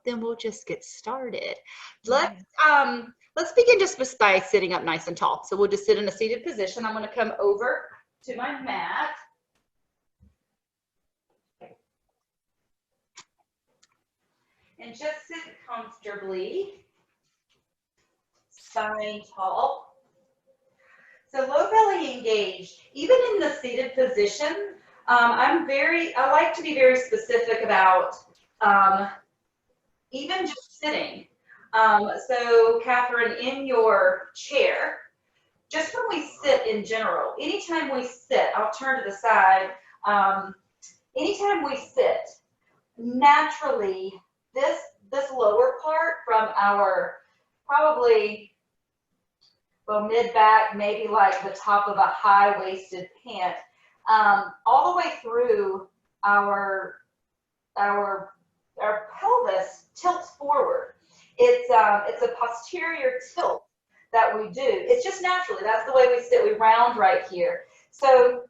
then we'll just get started. Let's begin just by sitting up nice and tall. So we'll just sit in a seated position. I'm going to come over to my mat. And just sit comfortably, spine tall. So low belly engaged. Even in the seated position, I like to be very specific about even just sitting. So Catherine, in your chair, just when we sit in general, anytime we sit, I'll turn to the side, anytime we sit, naturally, this lower part from our probably, well, mid-back, maybe like the top of a high-waisted pant, all the way through our pelvis tilts forward. It's a posterior tilt that we do. It's just naturally. That's the way we sit. We round right here. So,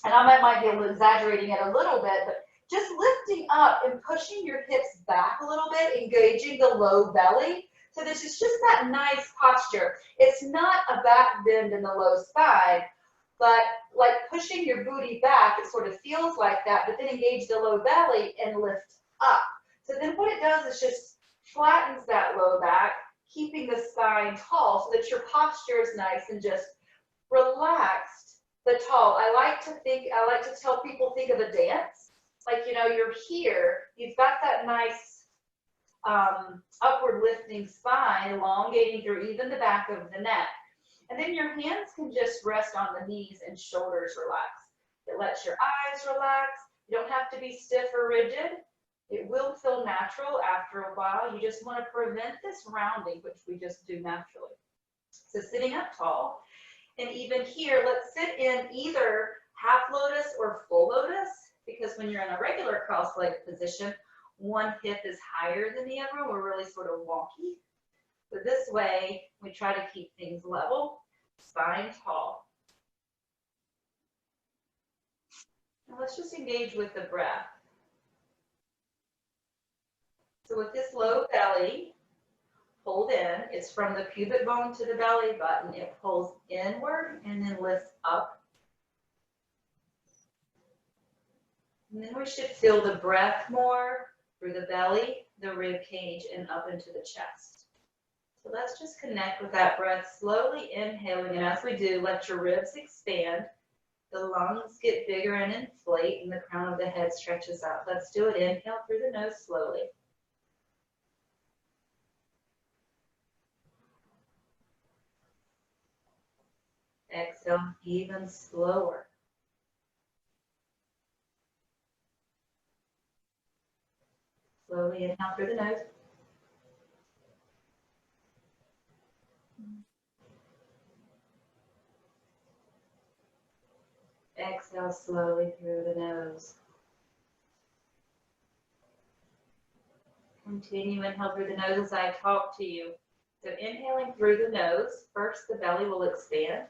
and I might be exaggerating it a little bit, but just lifting up and pushing your hips back a little bit, engaging the low belly. So this is just that nice posture. It's not a back bend in the low spine, but like pushing your booty back, it sort of feels like that, but then engage the low belly and lift up. So then what it does is just flattens that low back, keeping the spine tall so that your posture is nice and just relaxed but tall. I like to tell people, think of a dance. Like, you know, you're here, you've got that nice upward lifting spine, elongating through even the back of the neck. And then your hands can just rest on the knees and shoulders relax. It lets your eyes relax. You don't have to be stiff or rigid. It will feel natural after a while. You just want to prevent this rounding, which we just do naturally. So sitting up tall. And even here, let's sit in either half lotus or full lotus, because when you're in a regular cross-legged position, one hip is higher than the other. We're really sort of wonky. So this way, we try to keep things level, spine tall. Now let's just engage with the breath. So with this low belly, hold in. It's from the pubic bone to the belly button. It pulls inward and then lifts up. And then we should feel the breath more through the belly, the rib cage, and up into the chest. So let's just connect with that breath, slowly inhaling. And as we do, let your ribs expand. The lungs get bigger and inflate, and the crown of the head stretches out. Let's do it. Inhale through the nose slowly. Exhale even slower. Slowly inhale through the nose. Exhale slowly through the nose. Continue inhale through the nose as I talk to you. So inhaling through the nose, first the belly will expand.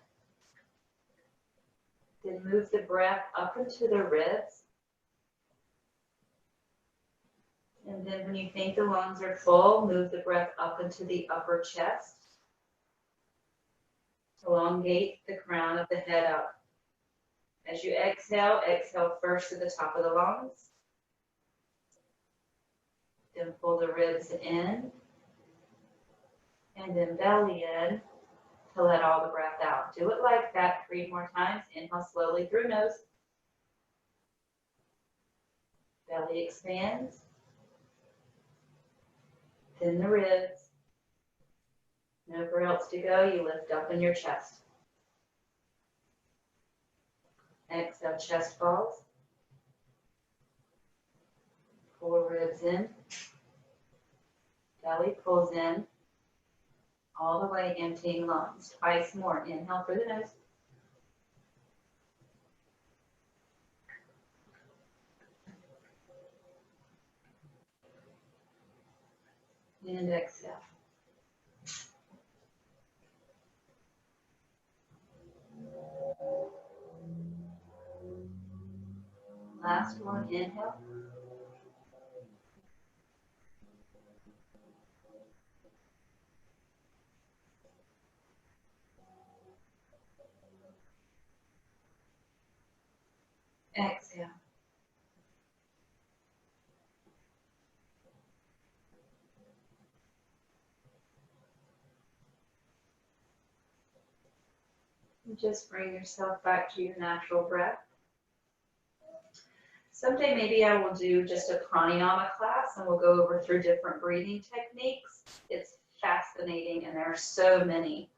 Then move the breath up into the ribs. And then when you think the lungs are full, move the breath up into the upper chest. Elongate the crown of the head up. As you exhale, exhale first to the top of the lungs. Then pull the ribs in. And then belly in to let all the breath out. Do it like that 3 more times. Inhale slowly through nose. Belly expands. Then the ribs. Nowhere else to go. You lift up in your chest. Exhale, chest falls. Pull ribs in. Belly pulls in. All the way emptying lungs. Twice more. Inhale through the nose. And exhale. Last one, inhale. Exhale. Just bring yourself back to your natural breath. Someday maybe I will do just a pranayama class and we'll go over through different breathing techniques. It's fascinating and there are so many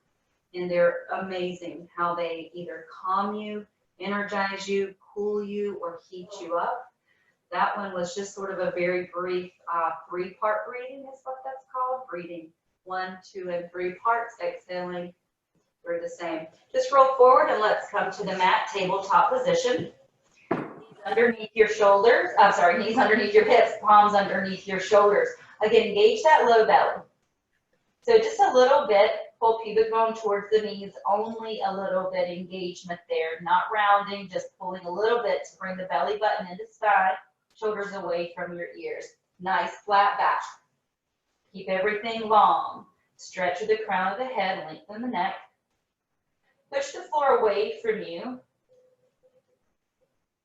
and they're amazing how they either calm you, energize you, cool you, or heat you up. That one was just sort of a very brief 3-part breathing is what that's called. Breathing 1, 2, and 3 parts, exhaling through the same. Just roll forward and let's come to the mat tabletop position. Underneath your shoulders, knees underneath your hips, palms underneath your shoulders. Again, engage that low belly. So just a little bit, pull pubic bone towards the knees, only a little bit engagement there, not rounding, just pulling a little bit to bring the belly button into spine, shoulders away from your ears. Nice flat back. Keep everything long. Stretch the crown of the head, lengthen the neck. Push the floor away from you.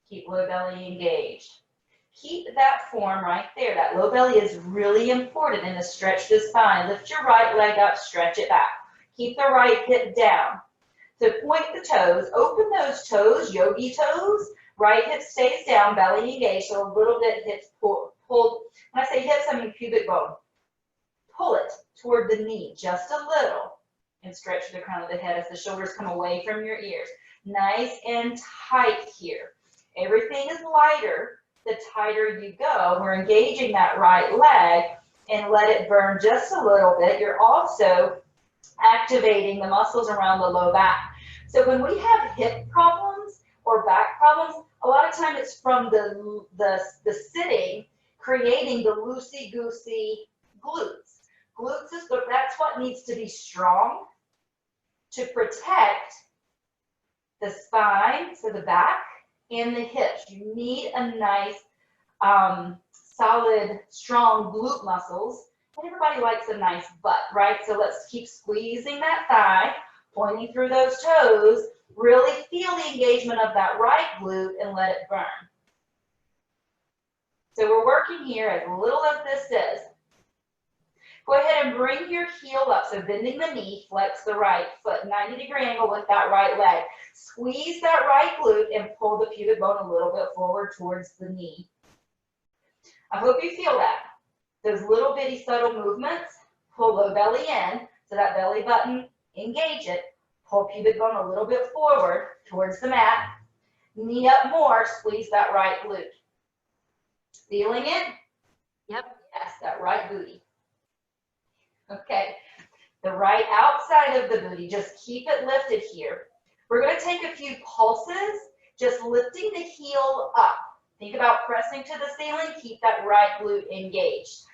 Keep low belly engaged. Keep that form right there. That low belly is really important and to stretch the spine. Lift your right leg up, stretch it back. Keep the right hip down. So point the toes, open those toes, yogi toes. Right hip stays down, belly engaged, so a little bit hips pulled. When I say hips, I mean pubic bone. Pull it toward the knee, just a little, and stretch the crown of the head as the shoulders come away from your ears. Nice and tight here. Everything is lighter the tighter you go. We're engaging that right leg and let it burn just a little bit. You're also activating the muscles around the low back. So when we have hip problems or back problems, a lot of time it's from the sitting, creating the loosey-goosey glutes. Glutes is that's what needs to be strong to protect the spine, so the back, and the hips. You need a nice, solid, strong glute muscles. And everybody likes a nice butt, right? So let's keep squeezing that thigh, pointing through those toes. Really feel the engagement of that right glute and let it burn. So we're working here as little as this is. Go ahead and bring your heel up. So bending the knee, flex the right foot, 90-degree angle with that right leg. Squeeze that right glute and pull the pubic bone a little bit forward towards the knee. I hope you feel that. Those little bitty subtle movements, pull low belly in, so that belly button, engage it. Pull pubic bone a little bit forward towards the mat. Knee up more, squeeze that right glute. Feeling it? Yep, yes, that right booty. Okay, the right outside of the booty, just keep it lifted here. We're going to take a few pulses, just lifting the heel up. Think about pressing to the ceiling, keep that right glute engaged.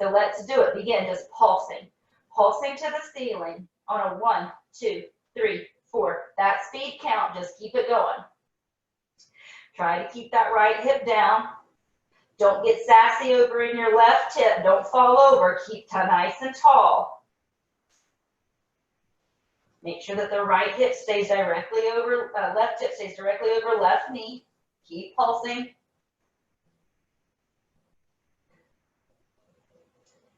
So let's do it. Begin just pulsing. Pulsing to the ceiling on a 1, 2, 3, 4. That speed count, just keep it going. Try to keep that right hip down. Don't get sassy over in your left hip. Don't fall over. Keep nice and tall. Make sure that the right hip stays directly over, left hip stays directly over left knee. Keep pulsing.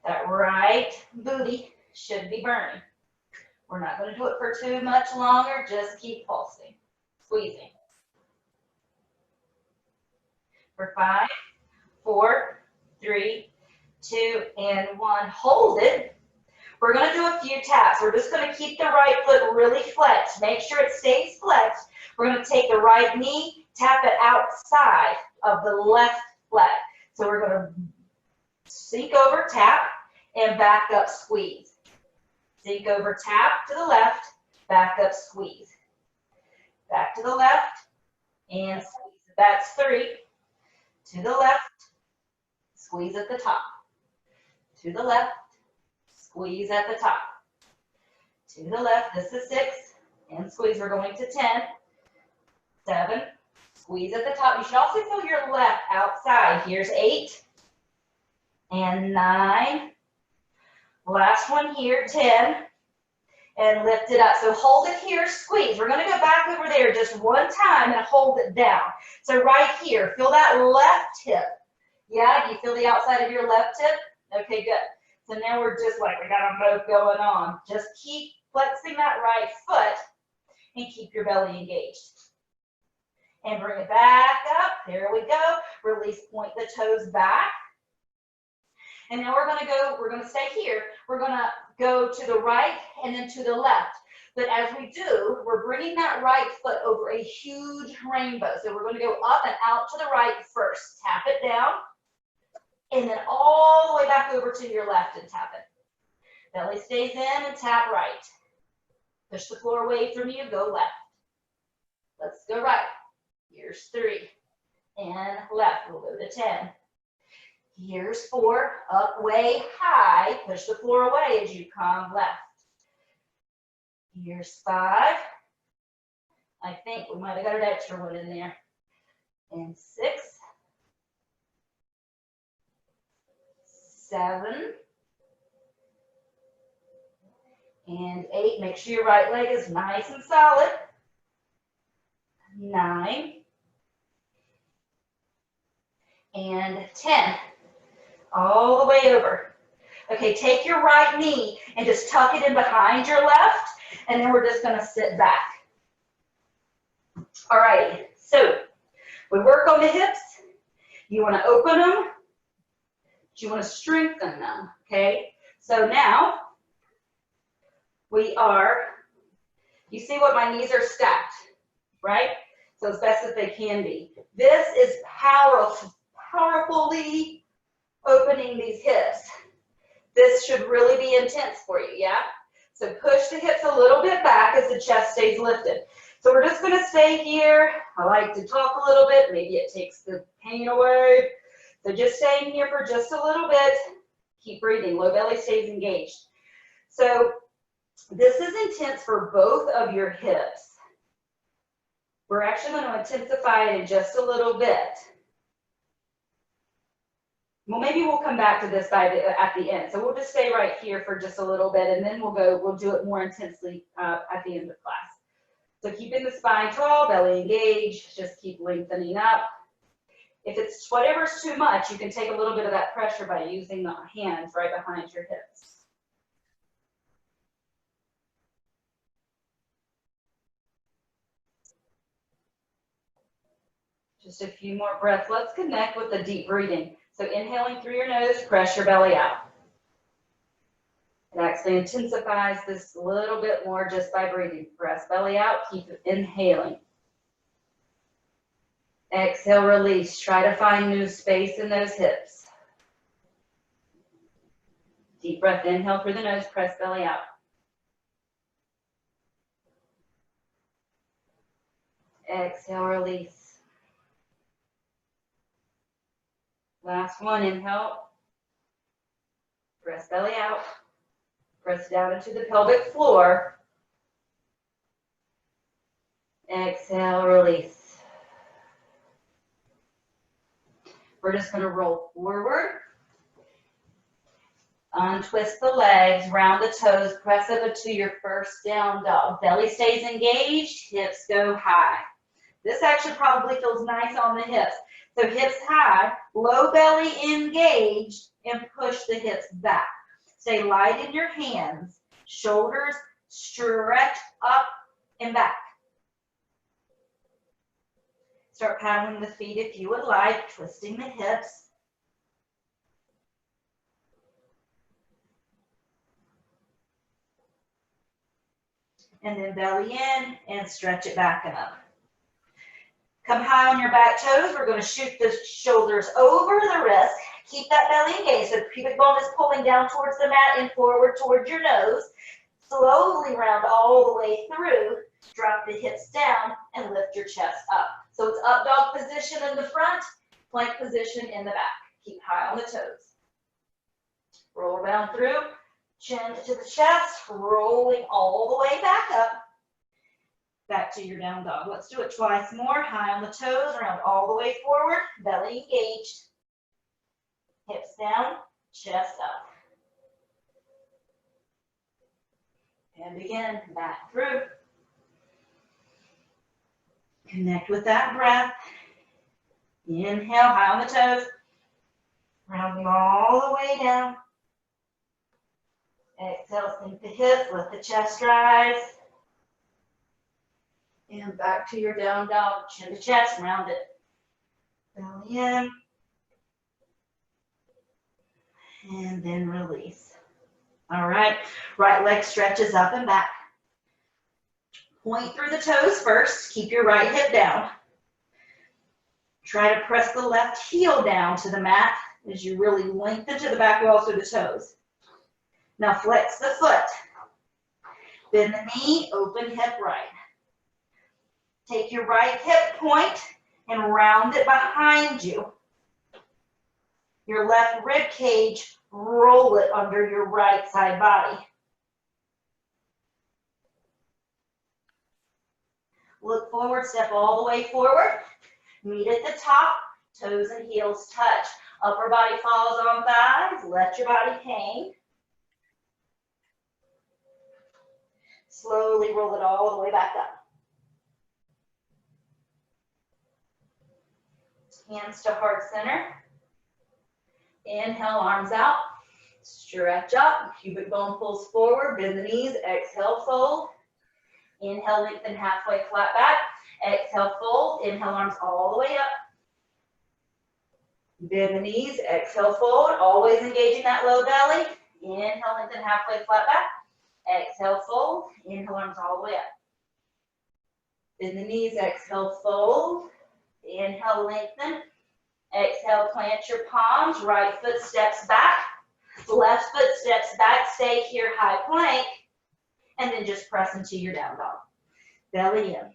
That right booty should be burning. We're not going to do it for too much longer. Just keep pulsing, squeezing. For 5, 4, 3, 2, and 1. Hold it. We're going to do a few taps. We're just going to keep the right foot really flexed. Make sure it stays flexed. We're going to take the right knee, tap it outside of the left leg. So we're going to sink over, tap, and back up, squeeze. Sink over, tap to the left, back up, squeeze. Back to the left, and squeeze. That's 3. To the left, squeeze at the top. To the left, squeeze at the top. To the left, this is 6, and squeeze. We're going to 10, 7, squeeze at the top. You should also feel your left outside. Here's 8, and 9, Last one here, 10. And lift it up. So hold it here, squeeze. We're going to go back over there just one time and hold it down. So right here, feel that left hip. Yeah, do you feel the outside of your left hip? Okay, good. So now we're just like, we got them both going on. Just keep flexing that right foot and keep your belly engaged. And bring it back up. There we go. Release, point the toes back. And now we're going to stay here. We're going to go to the right and then to the left. But as we do, we're bringing that right foot over a huge rainbow. So we're going to go up and out to the right first. Tap it down. And then all the way back over to your left and tap it. Belly stays in and tap right. Push the floor away from you, go left. Let's go right. Here's 3. And left, we'll go to 10. Here's 4, up way high. Push the floor away as you come left. Here's 5. I think we might have got an extra one in there. And 6. 7. And 8. Make sure your right leg is nice and solid. 9. And 10. All the way over. Okay, take your right knee and just tuck it in behind your left, and then we're just going to sit back. All right, so we work on the hips. You want to open them. You want to strengthen them, okay? So now we are, you see what my knees are stacked, right? So as best as they can be. This is powerfully opening these hips. This should really be intense for you, yeah? So push the hips a little bit back as the chest stays lifted. So we're just going to stay here. I like to talk a little bit. Maybe it takes the pain away. So just staying here for just a little bit. Keep breathing. Low belly stays engaged. So this is intense for both of your hips. We're actually going to intensify it in just a little bit. Well, maybe we'll come back to this at the end. So we'll just stay right here for just a little bit, and then we'll do it more intensely at the end of class. So keeping the spine tall, belly engaged, just keep lengthening up. If it's whatever's too much, you can take a little bit of that pressure by using the hands right behind your hips. Just a few more breaths. Let's connect with the deep breathing. So inhaling through your nose, press your belly out. It actually intensifies this a little bit more just by breathing. Press belly out, keep inhaling. Exhale, release. Try to find new space in those hips. Deep breath, inhale through the nose, press belly out. Exhale, release. Last one, inhale. Press belly out. Press down into the pelvic floor. Exhale, release. We're just going to roll forward. Untwist the legs, round the toes, press over to your first down dog. Belly stays engaged, hips go high. This actually probably feels nice on the hips. So hips high, low belly engaged, and push the hips back. Stay light in your hands. Shoulders stretch up and back. Start paddling the feet if you would like, twisting the hips. And then belly in and stretch it back and up. Come high on your back toes. We're going to shoot the shoulders over the wrist. Keep that belly engaged. So the pubic bone is pulling down towards the mat and forward towards your nose. Slowly round all the way through. Drop the hips down and lift your chest up. So it's up dog position in the front, plank position in the back. Keep high on the toes. Roll around through, chin to the chest, rolling all the way back up. Back to your down dog. Let's do it twice more. High on the toes, round all the way forward, belly engaged. Hips down, chest up. And again, back through. Connect with that breath. Inhale, high on the toes. Rounding all the way down. Exhale, sink the hips, let the chest rise. And back to your down dog, chin to chest, round it. Belly in. And then release. All right, right leg stretches up and back. Point through the toes first. Keep your right hip down. Try to press the left heel down to the mat as you really lengthen to the back wall through the toes. Now flex the foot. Bend the knee, open hip right. Take your right hip point and round it behind you. Your left rib cage, roll it under your right side body. Look forward, step all the way forward. Meet at the top, toes and heels touch. Upper body falls on thighs, let your body hang. Slowly roll it all the way back up. Hands to heart center. Inhale, arms out. Stretch up, pubic bone pulls forward, bend the knees, exhale, fold. Inhale, lengthen halfway, flat back. Exhale, fold. Inhale, arms all the way up. Bend the knees, exhale, fold. Always engaging that low belly. Inhale, lengthen halfway, flat back. Exhale, fold. Inhale, arms all the way up. Bend the knees, exhale, fold. Inhale, lengthen. Exhale, plant your palms. Right foot steps back. Left foot steps back. Stay here, high plank. And then just press into your down dog. Belly in.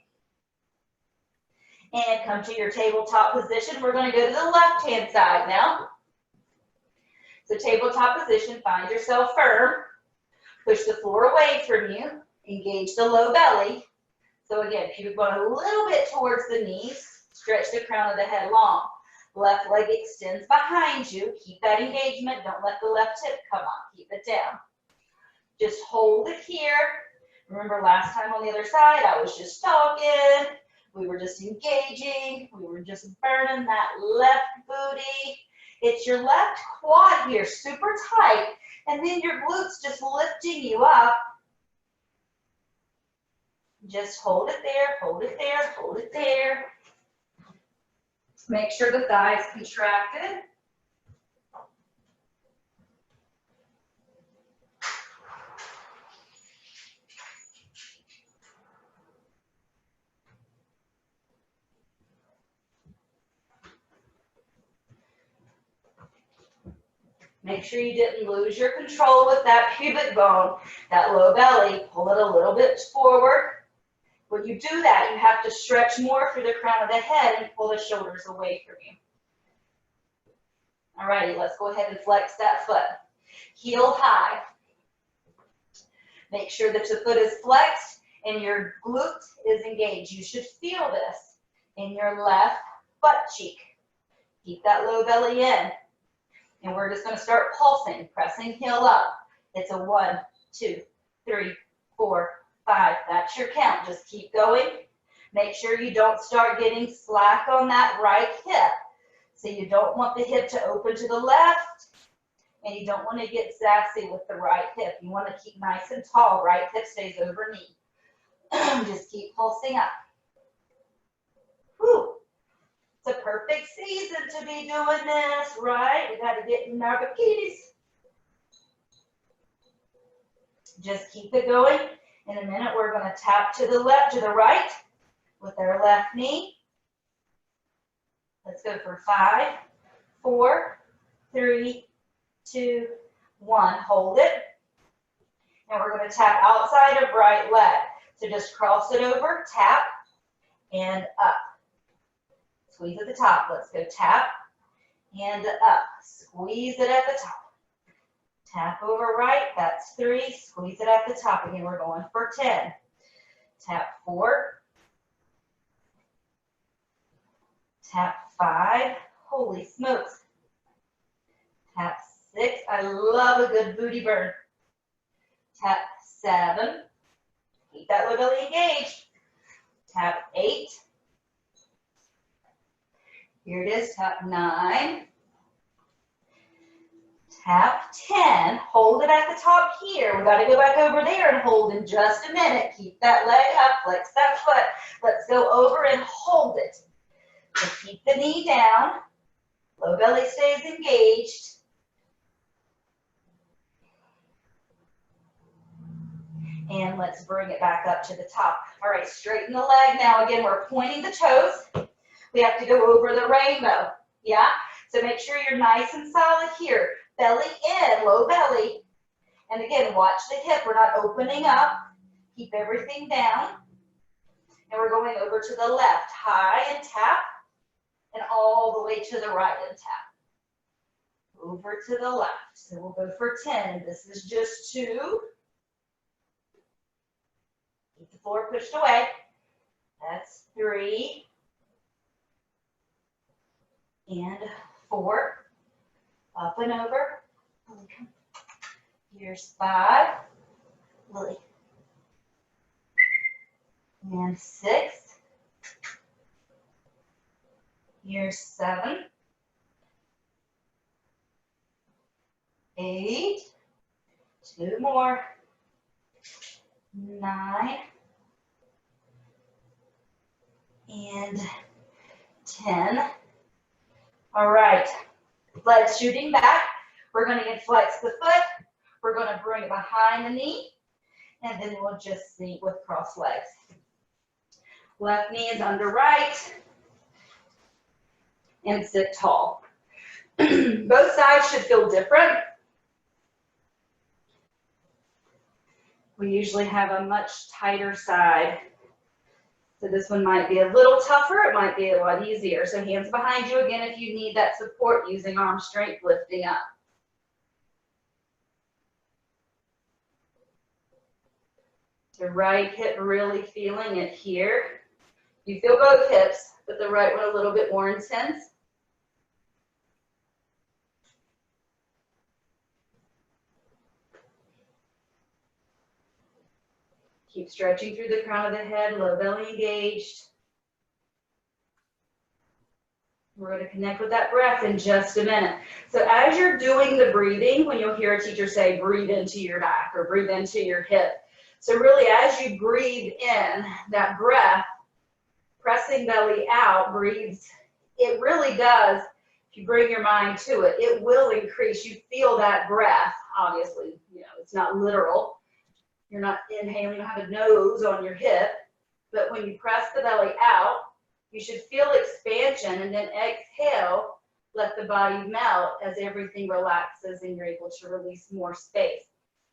And come to your tabletop position. We're going to go to the left-hand side now. So tabletop position, find yourself firm. Push the floor away from you. Engage the low belly. So again, pubic bone a little bit towards the knees. Stretch the crown of the head long. Left leg extends behind you. Keep that engagement. Don't let the left hip come up. Keep it down. Just hold it here. Remember last time on the other side, I was just talking. We were just engaging. We were just burning that left booty. It's your left quad here, super tight. And then your glutes just lifting you up. Just hold it there, hold it there, hold it there. Make sure the thighs contracted. Make sure you didn't lose your control with that pubic bone, that low belly. Pull it a little bit forward. When you do that, you have to stretch more through the crown of the head and pull the shoulders away from you. All righty, let's go ahead and flex that foot. Heel high. Make sure that the foot is flexed and your glute is engaged. You should feel this in your left butt cheek. Keep that low belly in. And we're just going to start pulsing, pressing heel up. It's a 1, 2, 3, 4, 5. That's your count. Just keep going. Make sure you don't start getting slack on that right hip. So you don't want the hip to open to the left, and you don't want to get sassy with the right hip. You want to keep nice and tall. Right hip stays over knee. Just keep pulsing up. Whew. It's a perfect season to be doing this, right? We got to get in our bikinis. Just keep it going. In a minute, we're going to tap to the left, to the right with our left knee. Let's go for 5, 4, 3, 2, 1. Hold it. And we're going to tap outside of right leg. So just cross it over, tap, and up. Squeeze at the top. Let's go tap and up. Squeeze it at the top. Tap over right. That's 3. Squeeze it at the top. Again, we're going for 10. Tap 4. Tap 5. Holy smokes. Tap 6. I love a good booty burn. Tap 7. Keep that low belly engaged. Tap 8. Here it is, tap 9. Tap 10. Hold it at the top here. We got to go back over there and hold in just a minute. Keep that leg up, flex that foot. Let's go over and hold it. So keep the knee down. Low belly stays engaged. And let's bring it back up to the top. All right, straighten the leg. Now again, we're pointing the toes. We have to go over the rainbow. Yeah? So make sure you're nice and solid here. Belly in, low belly. And again, watch the hip. We're not opening up. Keep everything down. And we're going over to the left. High and tap. And all the way to the right and tap. Over to the left. So we'll go for 10. This is just 2. Keep the floor pushed away. That's 3. And 4. Up and over. Here's 5. Lily. And 6. Here's 7. 8. 2 more. 9. And 10. All right. Legs shooting back. We're going to flex the foot. We're going to bring it behind the knee. And then we'll just sink with crossed legs. Left knee is under right. And sit tall. Both sides should feel different. We usually have a much tighter side. So this one might be a little tougher. It might be a lot easier. So hands behind you again if you need that support using arm strength lifting up. So right hip really feeling it here. You feel both hips, but the right one a little bit more intense. Keep stretching through the crown of the head, low belly engaged. We're going to connect with that breath in just a minute. So as you're doing the breathing, when you'll hear a teacher say, breathe into your back or breathe into your hip. So really as you breathe in, that breath, pressing belly out, breathes, it really does, if you bring your mind to it, it will increase. You feel that breath, obviously, you know, it's not literal. You're not inhaling, you don't have a nose on your hip, but when you press the belly out, you should feel expansion and then exhale, let the body melt as everything relaxes and you're able to release more space.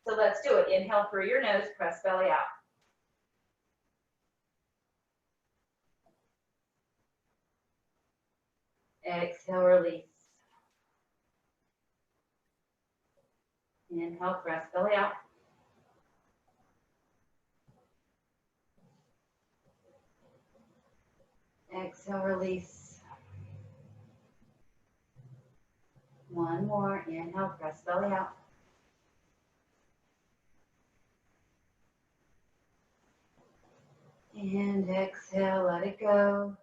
So let's do it. Inhale through your nose, press belly out. Exhale, release. Inhale, press belly out. Exhale, release. One more. Inhale, press belly out. And exhale, let it go.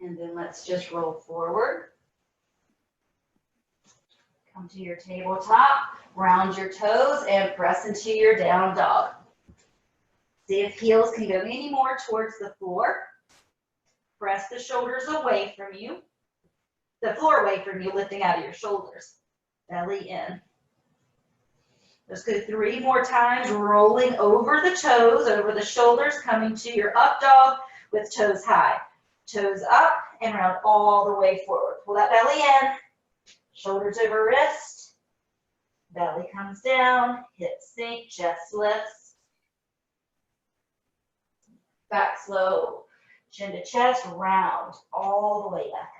And then let's just roll forward. Come to your tabletop, round your toes, and press into your down dog. See if heels can go any more towards the floor. Press the shoulders away from you. The floor away from you, lifting out of your shoulders. Belly in. Let's go 3 more times, rolling over the toes, over the shoulders, coming to your up dog with toes high. Toes up and round all the way forward. Pull that belly in. Shoulders over wrist. Belly comes down. Hips sink. Chest lifts. Back slow. Chin to chest. Round all the way back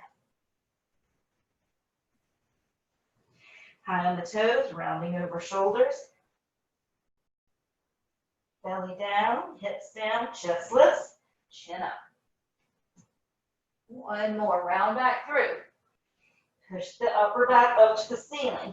up. High on the toes. Rounding over shoulders. Belly down. Hips down. Chest lifts. Chin up. One more, round back through. Push the upper back up to the ceiling.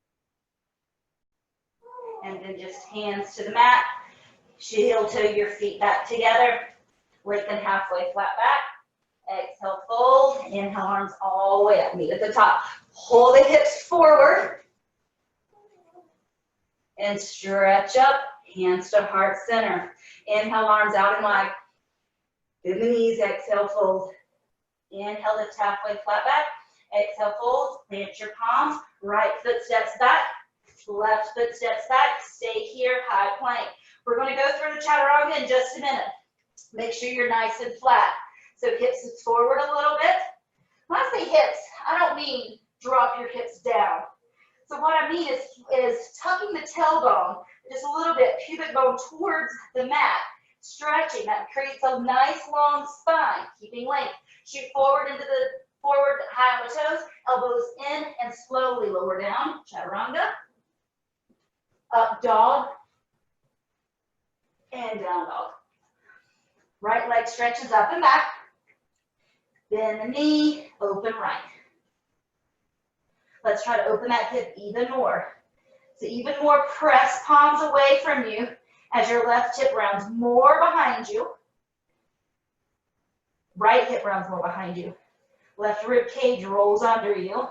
And then just hands to the mat. Heel toe your feet back together. Lengthen halfway, flat back. Exhale, fold. Inhale, arms all the way up. Meet at the top. Pull the hips forward. And stretch up. Hands to heart center. Inhale, arms out and wide. Bend the knees. Exhale, fold. Inhale, lift halfway, flat back. Exhale, fold. Plant your palms. Right foot steps back. Left foot steps back. Stay here, high plank. We're going to go through the chaturanga in just a minute. Make sure you're nice and flat. So hips is forward a little bit. When I say hips, I don't mean drop your hips down. So what I mean is tucking the tailbone just a little bit, pubic bone towards the mat, stretching. That creates a nice long spine, keeping length. Shoot forward into the forward, high on the toes, elbows in and slowly lower down, chaturanga. Up dog and down dog. Right leg stretches up and back. Bend the knee, open right. Let's try to open that hip even more. So even more, press palms away from you as your left hip rounds more behind you. Right hip rounds more behind you. Left rib cage rolls under you.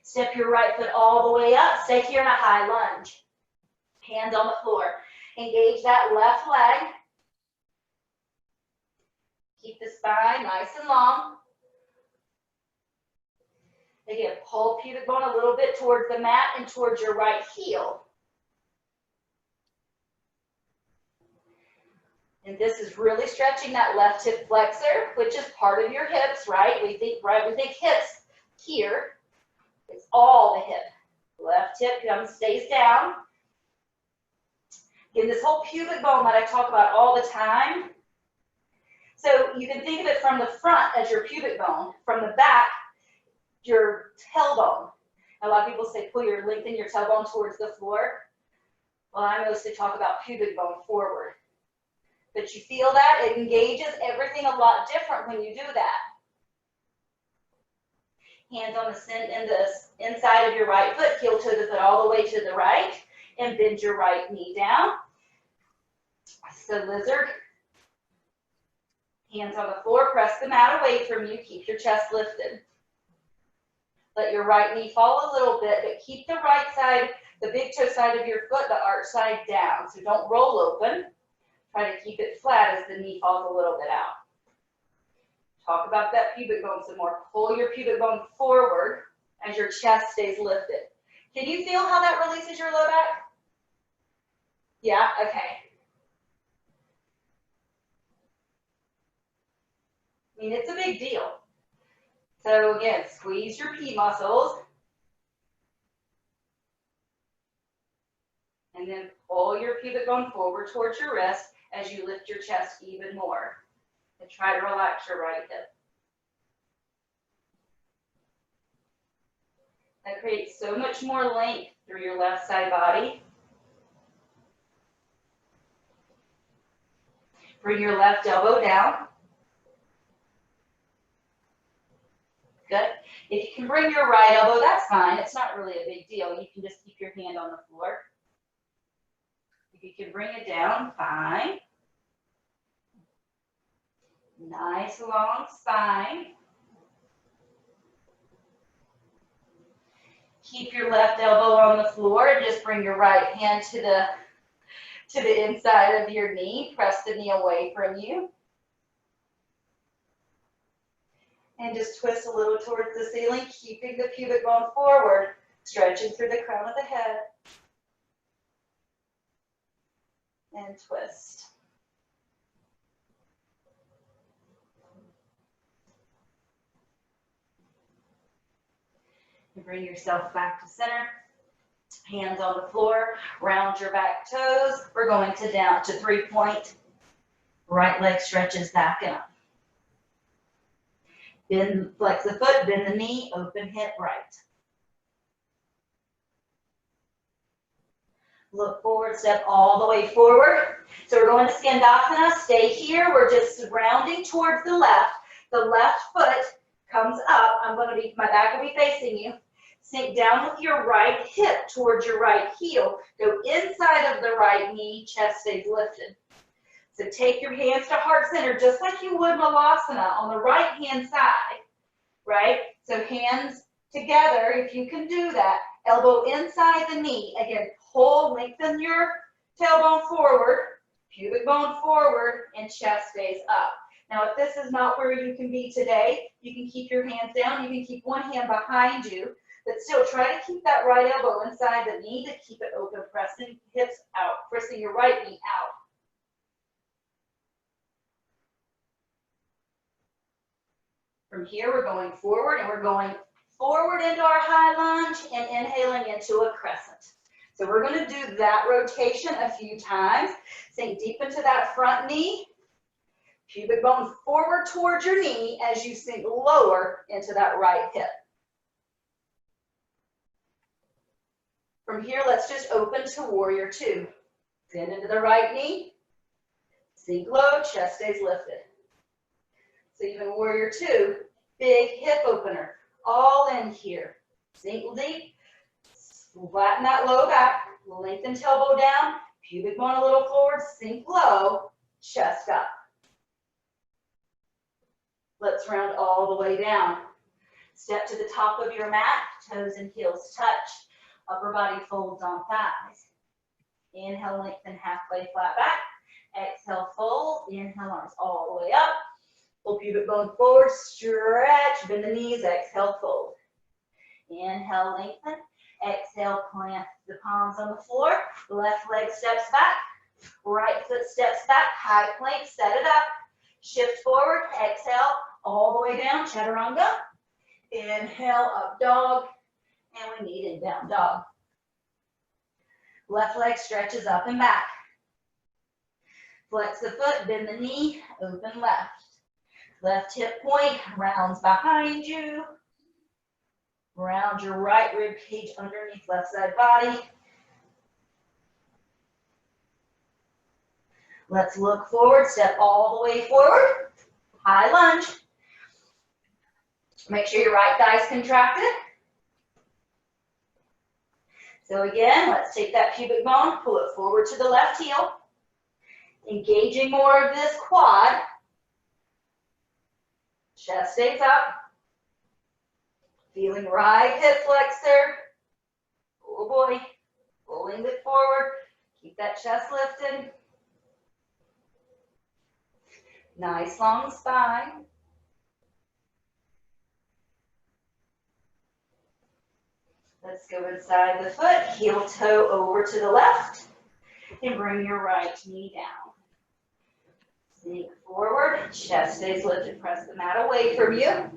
Step your right foot all the way up. Stay here in a high lunge. Hands on the floor. Engage that left leg. Keep the spine nice and long. Again, pull pubic bone a little bit towards the mat and towards your right heel. And this is really stretching that left hip flexor, which is part of your hips, right? We think hips here. It's all the hip. Left hip stays down. Again, this whole pubic bone that I talk about all the time. So you can think of it from the front as your pubic bone, from the back, your tailbone. A lot of people say lengthen your tailbone towards the floor. Well, I mostly talk about pubic bone forward. But you feel that? It engages everything a lot different when you do that. Hands on the inside of your right foot, heel toe the foot all the way to the right, and bend your right knee down. So lizard. Hands on the floor, press the mat away from you, keep your chest lifted. Let your right knee fall a little bit, but keep the right side, the big toe side of your foot, the arch side down. So don't roll open. Try to keep it flat as the knee falls a little bit out. Talk about that pubic bone some more. Pull your pubic bone forward as your chest stays lifted. Can you feel how that releases your low back? Yeah, okay. I mean, it's a big deal. So again, squeeze your P muscles. And then pull your pubic bone forward towards your wrist as you lift your chest even more. And try to relax your right hip. That creates so much more length through your left side body. Bring your left elbow down. Good. If you can bring your right elbow, that's fine. It's not really a big deal. You can just keep your hand on the floor. If you can bring it down, fine. Nice long spine. Keep your left elbow on the floor and just bring your right hand to the inside of your knee. Press the knee away from you. And just twist a little towards the ceiling, keeping the pubic bone forward, stretching through the crown of the head. And twist. And bring yourself back to center. Hands on the floor, round your back toes. We're going to down to 3-point. Right leg stretches back up. Bend, flex the foot, bend the knee, open hip right. Look forward, step all the way forward. So we're going to Skandasana, stay here. We're just rounding towards the left. The left foot comes up. My back will be facing you. Sink down with your right hip towards your right heel. Go inside of the right knee, chest stays lifted. So take your hands to heart center, just like you would Malasana on the right-hand side, right? So hands together, if you can do that. Elbow inside the knee. Again, pull, lengthen your tailbone forward, pubic bone forward, and chest stays up. Now, if this is not where you can be today, you can keep your hands down. You can keep one hand behind you, but still try to keep that right elbow inside the knee to keep it open, pressing hips out, pressing your right knee out. From here, we're going forward, and we're going forward into our high lunge and inhaling into a crescent. So we're going to do that rotation a few times. Sink deep into that front knee. Pubic bone forward towards your knee as you sink lower into that right hip. From here, let's just open to warrior two. Bend into the right knee. Sink low, chest stays lifted. So even warrior two, big hip opener, all in here. Sink deep, flatten that low back, lengthen tailbone down, pubic bone a little forward, sink low, chest up. Let's round all the way down. Step to the top of your mat, toes and heels touch, upper body folds on thighs. Inhale, lengthen halfway flat back. Exhale, fold, inhale, arms all the way up. Pull pubic bone forward, stretch, bend the knees, exhale, fold. Inhale, lengthen. Exhale, plant the palms on the floor. Left leg steps back. Right foot steps back. High plank, set it up. Shift forward, exhale, all the way down, chaturanga. Inhale, up dog. And we need in down dog. Left leg stretches up and back. Flex the foot, bend the knee, open left. Left hip point, rounds behind you. Round your right rib cage underneath left side body. Let's look forward, step all the way forward. High lunge. Make sure your right thigh's contracted. So again, let's take that pubic bone, pull it forward to the left heel. Engaging more of this quad. Chest stays up. Feeling right hip flexor. Oh boy. Pulling it forward. Keep that chest lifted. Nice long spine. Let's go inside the foot. Heel toe over to the left. And bring your right knee down. Sink forward. Chest stays lifted. Press the mat away from you.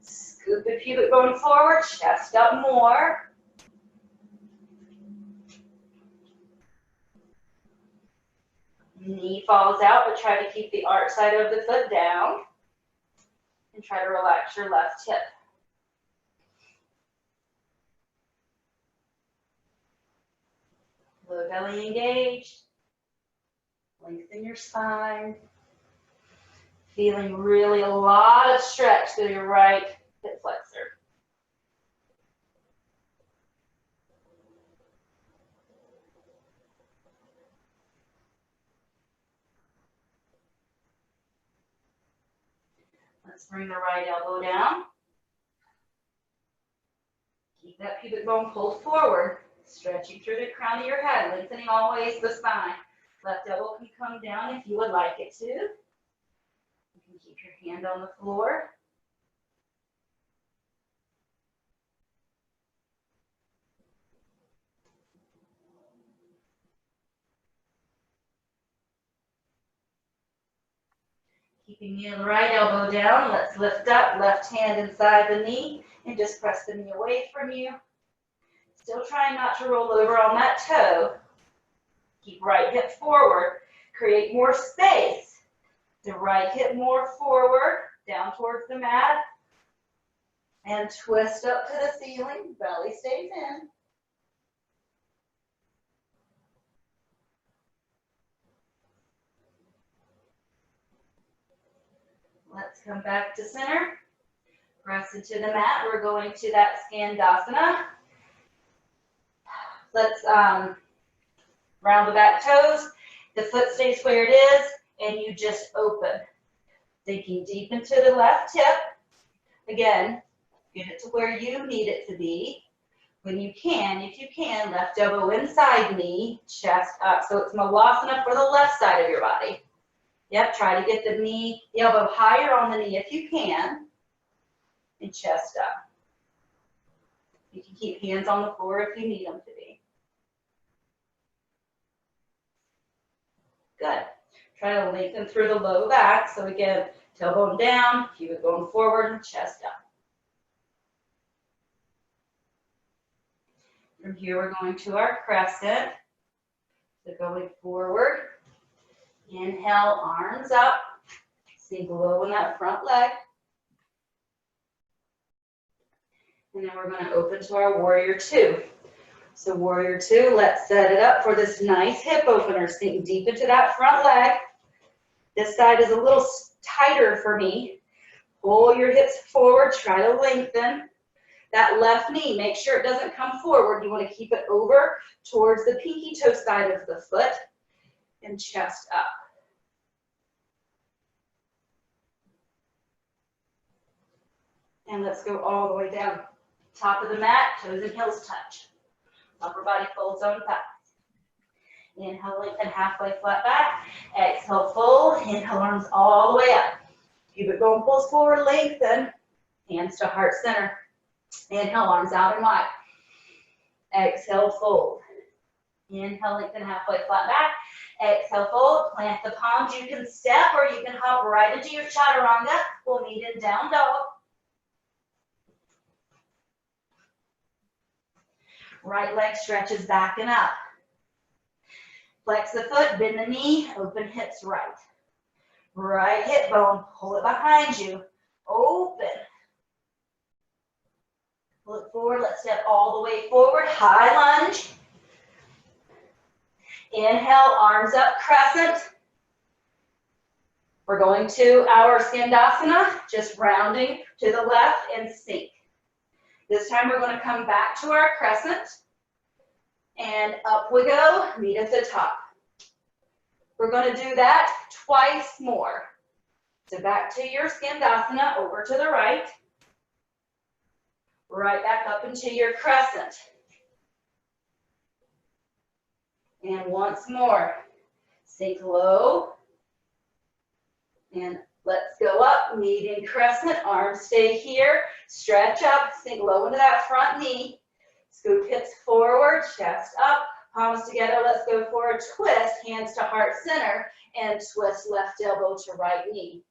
Scoop the pubic bone forward, chest up more. Knee falls out, but try to keep the arch side of the foot down. And try to relax your left hip. Low belly engaged. Lengthen your spine. Feeling really a lot of stretch through your right hip flexor. Let's bring the right elbow down. Keep that pubic bone pulled forward, stretching through the crown of your head, lengthening always the spine. Left elbow can come down if you would like it to. You can keep your hand on the floor. Keeping the right elbow down, let's lift up, left hand inside the knee, and just press the knee away from you. Still trying not to roll over on that toe. Keep right hip forward, create more space. The right hip more forward, down towards the mat, and twist up to the ceiling, belly stays in. Let's come back to center. Press into the mat. We're going to that Skandasana. Let's round the back toes. The foot stays where it is, and you just open. Sinking deep into the left hip. Again, get it to where you need it to be. When you can, if you can, left elbow inside knee, chest up. So it's Malasana for the left side of your body. Yep, try to get the knee, the elbow higher on the knee if you can, and chest up. You can keep hands on the floor if you need them to be. Good. Try to lengthen through the low back. So again, tailbone down, keep it going forward, and chest up. From here, we're going to our crescent. So going forward. Inhale, arms up. Sink low in that front leg. And then we're going to open to our warrior two. So warrior two, let's set it up for this nice hip opener. Sink deep into that front leg. This side is a little tighter for me. Pull your hips forward, try to lengthen. That left knee, make sure it doesn't come forward. You want to keep it over towards the pinky toe side of the foot and chest up. And let's go all the way down. Top of the mat, toes and heels touch. Upper body folds on thighs. Inhale, lengthen halfway flat back. Exhale, fold. Inhale, arms all the way up. Keep it going, pulls forward, lengthen. Hands to heart center. Inhale, arms out and wide. Exhale, fold. Inhale, lengthen halfway flat back. Exhale, fold. Plant the palms. You can step or you can hop right into your chaturanga. We'll meet in down dog. Right leg stretches back and up. Flex the foot, bend the knee, open hips right. Right hip bone, pull it behind you. Open. Look forward, let's step all the way forward. High lunge. Inhale, arms up, crescent. We're going to our Skandasana, just rounding to the left and sink. This time we're going to come back to our crescent. And up we go, meet at the top. We're going to do that twice more. So back to your Skandasana, over to the right. Right back up into your crescent. And once more. Sink low. And let's go up, meet in crescent, arms stay here. Stretch up, sink low into that front knee. Scoop hips forward, chest up, palms together. Let's go for a twist, hands to heart center, and twist left elbow to right knee.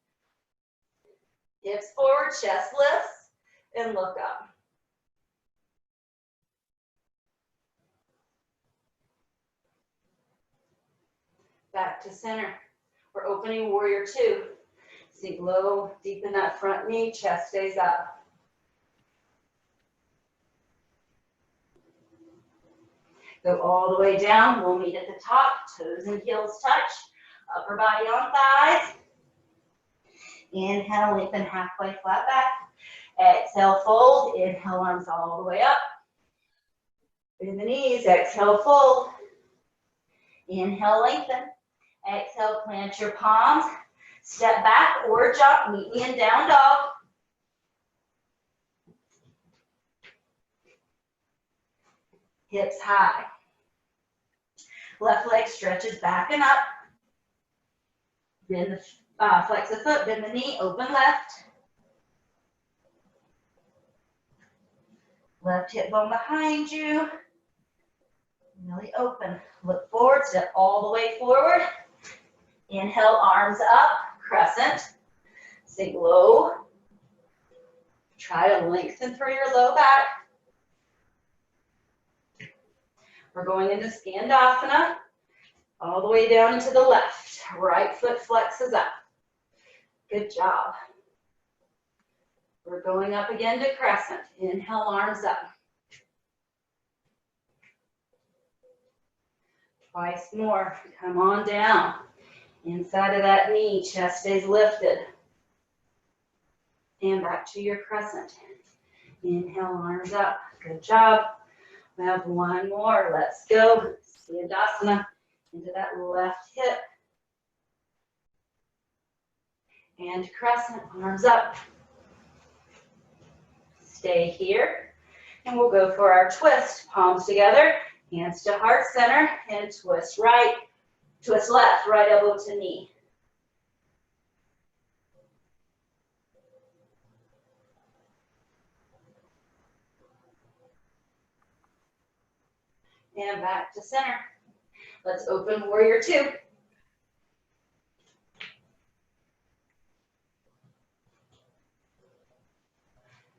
Hips forward, chest lifts, and look up. Back to center. We're opening warrior two. Sink low, deep in that front knee, chest stays up. Go all the way down, we'll meet at the top, toes and heels touch, upper body on thighs. Inhale, lengthen halfway flat back. Exhale, fold, inhale, arms all the way up. Bend the knees, exhale, fold. Inhale, lengthen. Exhale, plant your palms. Step back or jump, meet me in down dog. Hips high. Left leg stretches back and up. Bend the, flex the foot, bend the knee, open left. Left hip bone behind you. Really open. Look forward, step all the way forward. Inhale, arms up, crescent. Sink low. Try to lengthen through your low back. We're going into Skandasana, all the way down into the left. Right foot flexes up. Good job. We're going up again to crescent. Inhale, arms up. Twice more. Come on down. Inside of that knee, chest stays lifted. And back to your crescent. Inhale, arms up. Good job. We have one more. Let's go. Siddhasana into that left hip. And crescent, arms up. Stay here. And we'll go for our twist. Palms together, hands to heart center, and twist right, twist left, right elbow to knee. And back to center. Let's open warrior two.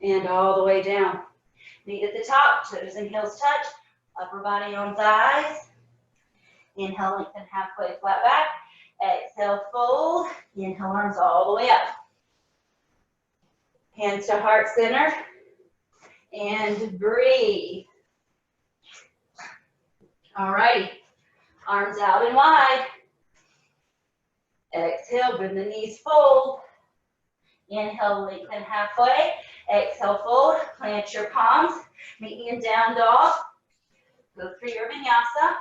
And all the way down. Feet at the top, toes and heels touch, upper body on thighs. Inhale, lengthen halfway, flat back. Exhale, fold. Inhale, arms all the way up. Hands to heart center. And breathe. All righty. Arms out and wide. Exhale, bend the knees, fold. Inhale, lengthen halfway. Exhale, fold. Plant your palms. Meet me in down dog. Go through your vinyasa.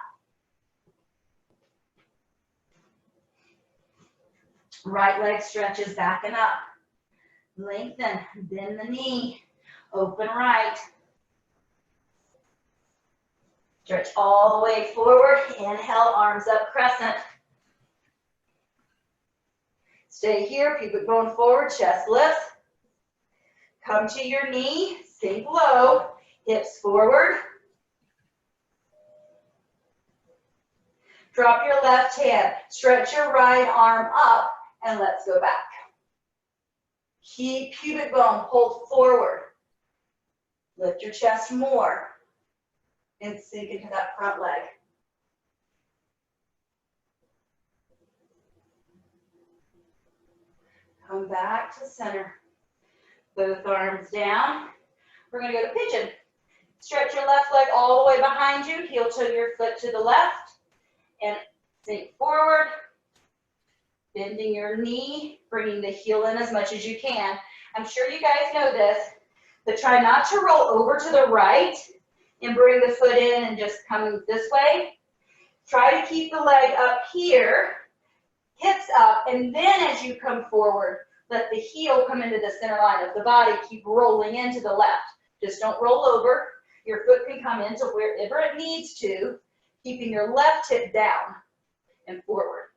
Right leg stretches back and up. Lengthen, bend the knee. Open right. Stretch all the way forward. Inhale, arms up, crescent. Stay here, pubic bone forward, chest lifts. Come to your knee, sink low, hips forward. Drop your left hand, stretch your right arm up, and let's go back. Keep pubic bone pulled forward. Lift your chest more, and sink into that front leg. Come back to center. Both arms down. We're going to go to pigeon. Stretch your left leg all the way behind you. Heel toe your foot to the left. And sink forward. Bending your knee. Bringing the heel in as much as you can. I'm sure you guys know this. But try not to roll over to the right and bring the foot in and just come this way. Try to keep the leg up here. Hips up. And then as you come forward, let the heel come into the center line of the body. Keep rolling into the left. Just don't roll over. Your foot can come into wherever it needs to, keeping your left hip down and forward.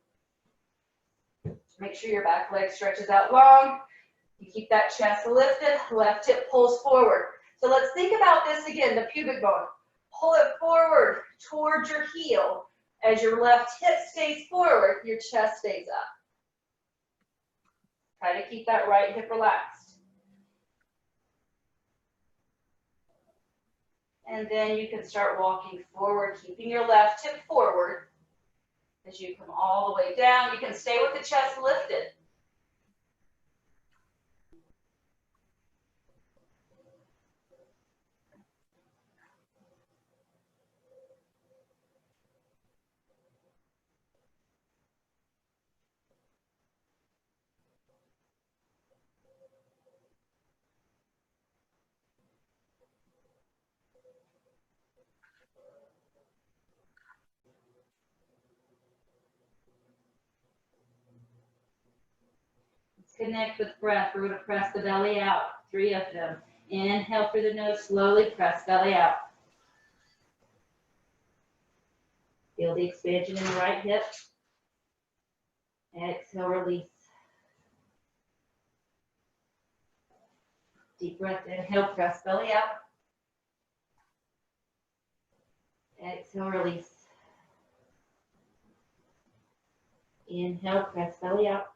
Make sure your back leg stretches out long. You keep that chest lifted. Left hip pulls forward. So let's think about this again, the pubic bone. Pull it forward towards your heel. As your left hip stays forward, your chest stays up. Try to keep that right hip relaxed. And then you can start walking forward, keeping your left hip forward. As you come all the way down, you can stay with the chest lifted. Connect with breath. We're going to press the belly out. 3 of them. Inhale through the nose, slowly press belly out. Feel the expansion in the right hip. Exhale, release. Deep breath, inhale, press belly out. Exhale, release. Inhale, press belly out.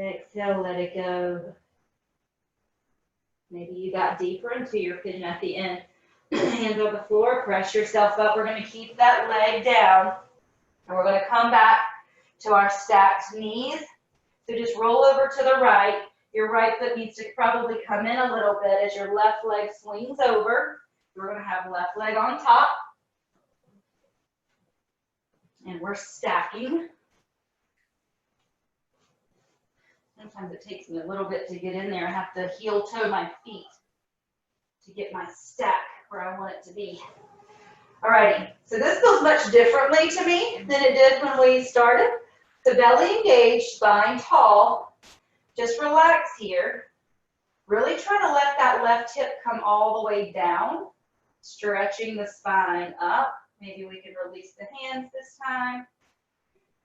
Exhale, let it go. Maybe you got deeper into your pigeon at the end. Hands on the floor, press yourself up. We're going to keep that leg down. And we're going to come back to our stacked knees. So just roll over to the right. Your right foot needs to probably come in a little bit as your left leg swings over. We're going to have left leg on top. And we're stacking. Sometimes it takes me a little bit to get in there. I have to heel toe my feet to get my stack where I want it to be. Alrighty, so this feels much differently to me than it did when we started. So belly engaged, spine tall. Just relax here. Really try to let that left hip come all the way down, stretching the spine up. Maybe we can release the hands this time.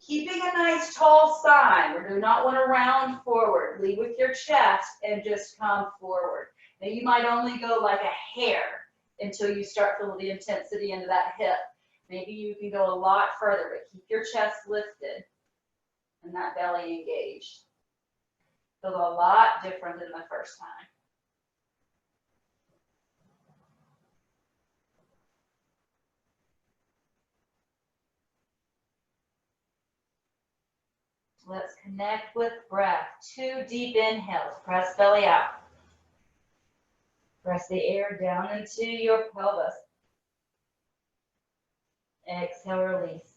Keeping a nice tall spine. We do not want to round forward. Lead with your chest and just come forward. Now you might only go like a hair until you start feeling the intensity into that hip. Maybe you can go a lot further, but keep your chest lifted and that belly engaged. Feels a lot different than the first time. Let's connect with breath. 2 deep inhales. Press belly out. Press the air down into your pelvis. Exhale, release.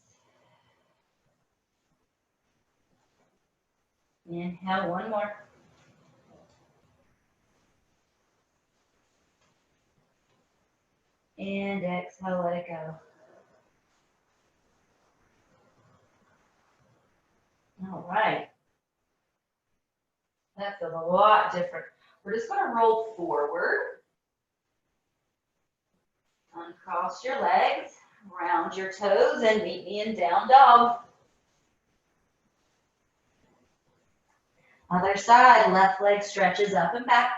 Inhale, one more. And exhale, let it go. All right. That feels a lot different. We're just going to roll forward. Uncross your legs, round your toes, and meet me in down dog. Other side, left leg stretches up and back.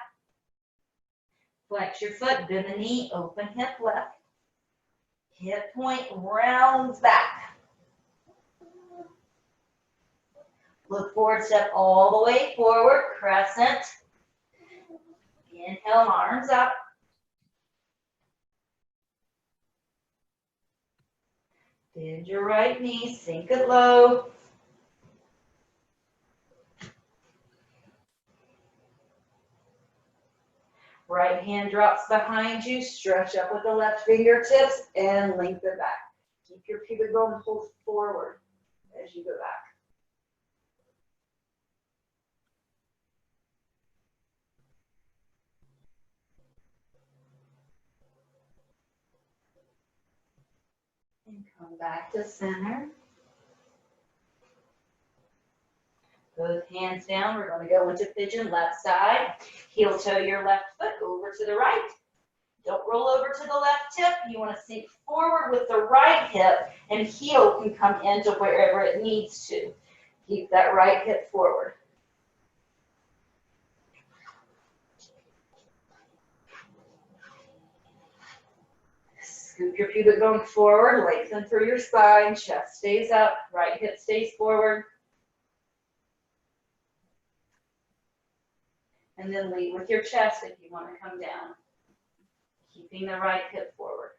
Flex your foot, bend the knee, open hip left. Hip point rounds back. Look forward, step all the way forward, crescent. Inhale, arms up. Bend your right knee, sink it low. Right hand drops behind you, stretch up with the left fingertips and lengthen back. Keep your pubic bone pulled forward as you go back. And come back to center. Both hands down. We're going to go into pigeon left side. Heel toe your left foot over to the right. Don't roll over to the left hip. You want to sink forward with the right hip, and heel can come into wherever it needs to. Keep that right hip forward. Scoop your pubic bone forward, lengthen through your spine, chest stays up, right hip stays forward. And then lead with your chest if you want to come down. Keeping the right hip forward.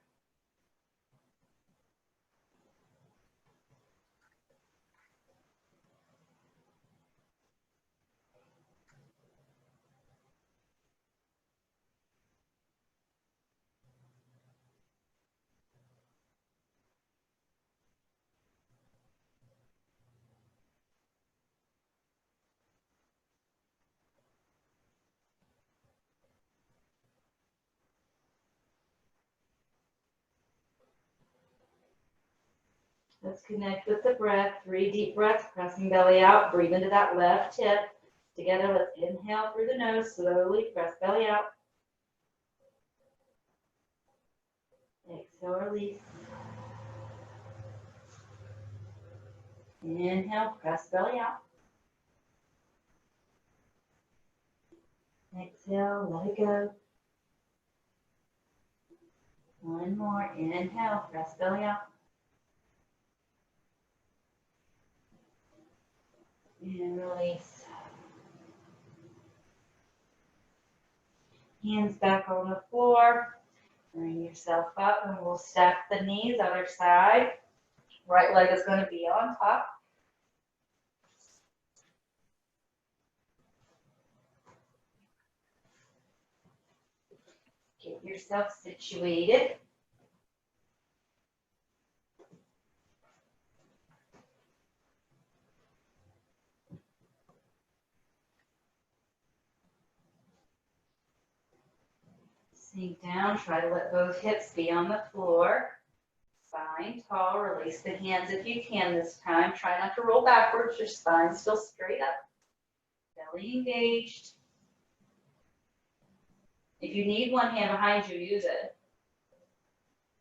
Let's connect with the breath. 3 deep breaths, pressing belly out. Breathe into that left hip. Together, let's inhale through the nose. Slowly press belly out. Exhale, release. Inhale, press belly out. Exhale, let it go. One more. Inhale, press belly out. And release. Hands back on the floor. Bring yourself up and we'll stack the knees, other side. Right leg is going to be on top. Get yourself situated. Sink down, try to let both hips be on the floor. Spine tall, release the hands if you can this time. Try not to roll backwards, your spine still straight up. Belly engaged. If you need one hand behind you, use it.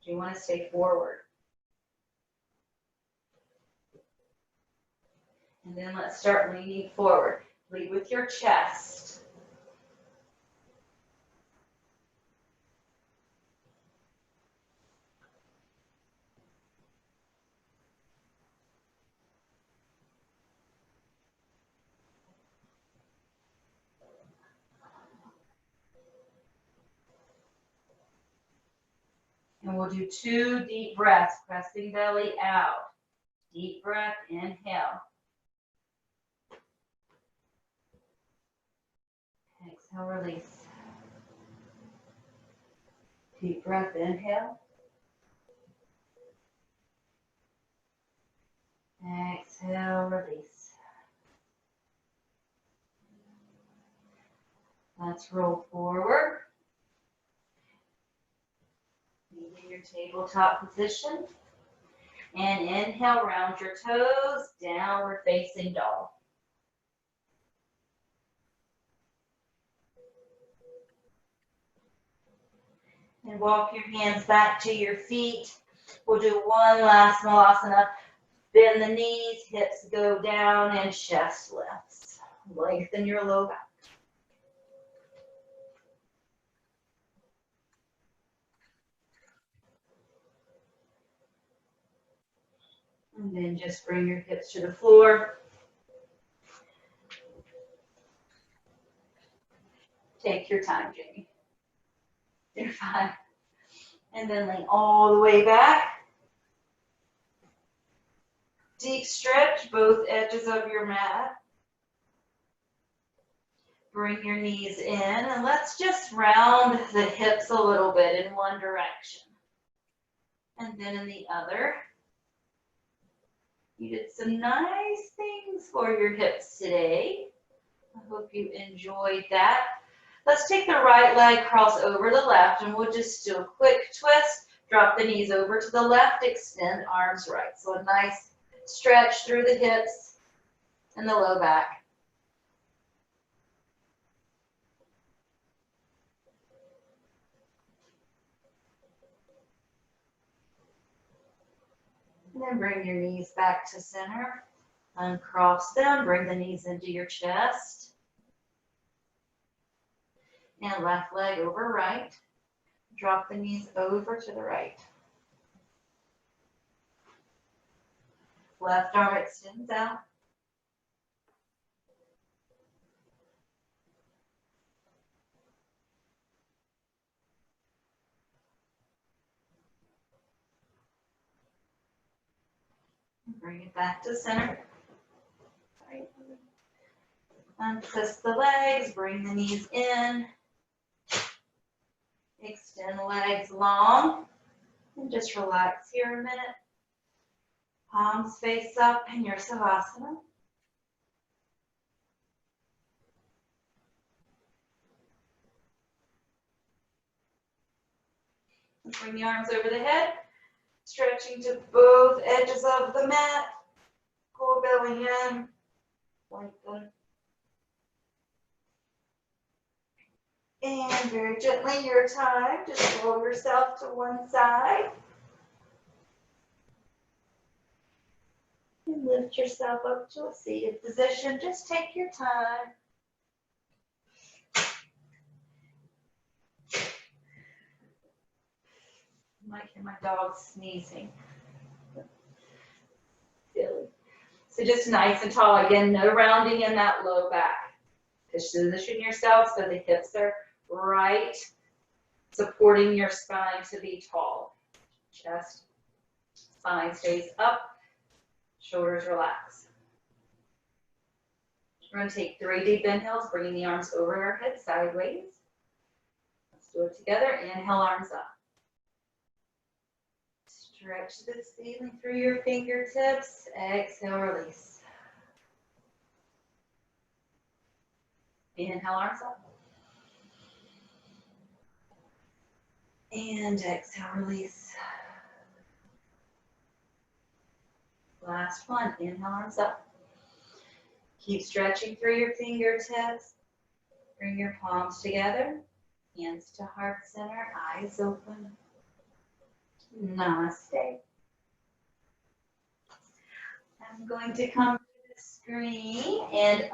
Do you want to stay forward? And then let's start leaning forward. Lead with your chest. And we'll do 2 deep breaths, pressing belly out. Deep breath, inhale. Exhale, release. Deep breath, inhale. Exhale, release. Let's roll forward. Meet in your tabletop position. And inhale, round your toes, downward facing dog. And walk your hands back to your feet. We'll do one last malasana. Bend the knees, hips go down, and chest lifts. Lengthen your low back. And then just bring your hips to the floor. Take your time, Jamie. You're fine. And then lean all the way back. Deep stretch both edges of your mat. Bring your knees in, and let's just round the hips a little bit in one direction. And then in the other. You did some nice things for your hips today. I hope you enjoyed that. Let's take the right leg, cross over the left, and we'll just do a quick twist. Drop the knees over to the left, extend arms right. So a nice stretch through the hips and the low back. And then bring your knees back to center. Uncross them, bring the knees into your chest. And left leg over right. Drop the knees over to the right. Left arm extends out. Bring it back to center. Right. Untwist the legs, bring the knees in. Extend the legs long. And just relax here a minute. Palms face up in your savasana. Bring the arms over the head. Stretching to both edges of the mat. Pull belly in. Lengthen. And very gently, your time, just roll yourself to one side. And lift yourself up to a seated position. Just take your time. I might hear my dog sneezing. Silly. So just nice and tall. Again, no rounding in that low back. Position yourself so the hips are right, supporting your spine to be tall. Chest, spine stays up, shoulders relax. We're going to take 3 deep inhales, bringing the arms over our head sideways. Let's do it together. Inhale, arms up. Stretch the ceiling through your fingertips. Exhale, release. Inhale, arms up. And exhale, release. Last one, inhale, arms up. Keep stretching through your fingertips. Bring your palms together, hands to heart center, eyes open. Namaste. I'm going to come to the screen and